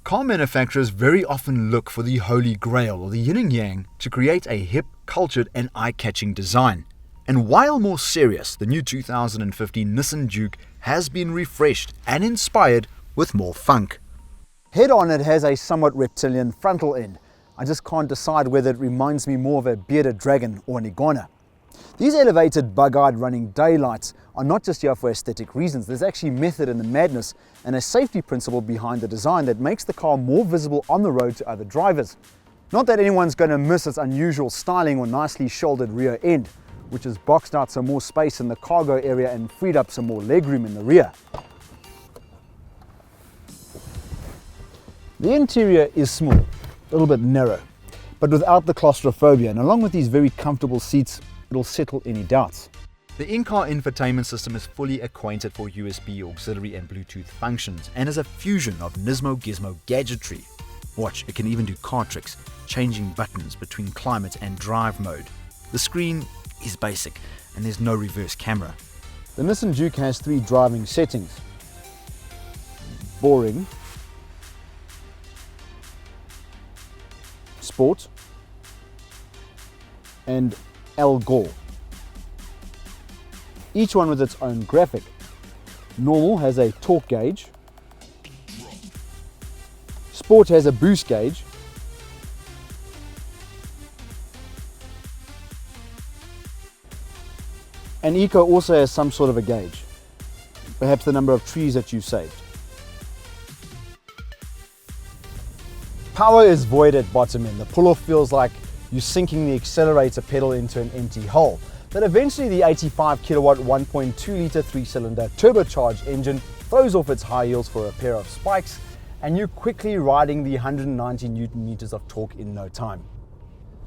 Car manufacturers very often look for the holy grail or the yin and yang to create a hip, cultured and eye-catching design. And while more serious, the new 2015 Nissan Juke has been refreshed and inspired with more funk. Head on, it has a somewhat reptilian frontal end. I just can't decide whether it reminds me more of a bearded dragon or an iguana. These elevated bug-eyed running daylights are not just here for aesthetic reasons. There's actually method in the madness and a safety principle behind the design that makes the car more visible on the road to other drivers. Not that anyone's going to miss its unusual styling or nicely shouldered rear end, which has boxed out some more space in the cargo area and freed up some more legroom in the rear. The interior is small, a little bit narrow, but without the claustrophobia, and along with these very comfortable seats, it'll settle any doubts. The in-car infotainment system is fully acquainted for USB auxiliary and Bluetooth functions and is a fusion of Nismo-Gizmo gadgetry. Watch, it can even do car tricks, changing buttons between climate and drive mode. The screen is basic and there's no reverse camera. The Nissan Juke has 3 driving settings: boring, sport and Al Gore. Each one with its own graphic. Normal has a torque gauge, Sport has a boost gauge, and Eco also has some sort of a gauge, perhaps the number of trees that you've saved. Power is void at bottom end. The pull-off feels like you're sinking the accelerator pedal into an empty hole. But eventually the 85 kilowatt 1.2 litre 3-cylinder turbocharged engine throws off its high heels for a pair of spikes, and you're quickly riding the 190 Newton meters of torque in no time.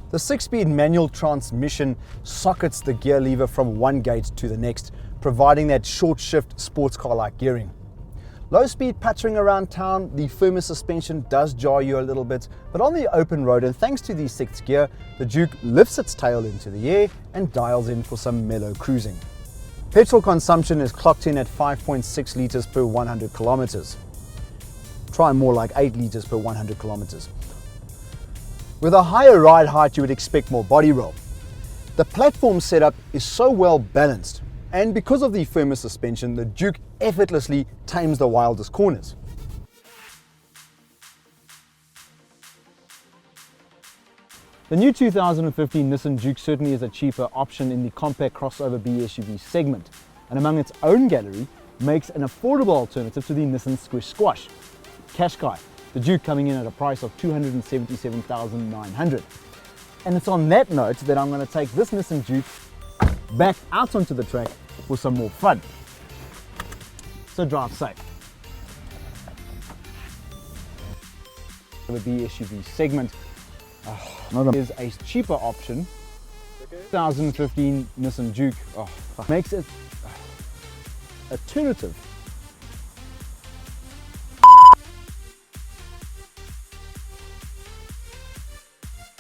The 6-speed manual transmission sockets the gear lever from one gate to the next, providing that short shift sports car-like gearing. Low speed puttering around town, the firmer suspension does jar you a little bit, but on the open road, and thanks to the 6th gear, the Juke lifts its tail into the air and dials in for some mellow cruising. Petrol consumption is clocked in at 5.6 litres per 100 kilometers. Try more like 8 litres per 100 kilometers. With a higher ride height, you would expect more body roll. The platform setup is so well balanced, and because of the firmer suspension, the Juke effortlessly tames the wildest corners. The new 2015 Nissan Juke certainly is a cheaper option in the compact crossover B SUV segment, and among its own gallery, makes an affordable alternative to the Nissan Squish Squash. Qashqai, the Juke coming in at a price of $277,900. And it's on that note that I'm going to take this Nissan Juke back out onto the track for some more fun. So drive safe. The B SUV segment is a cheaper option. 2015 Nissan Juke makes it alternative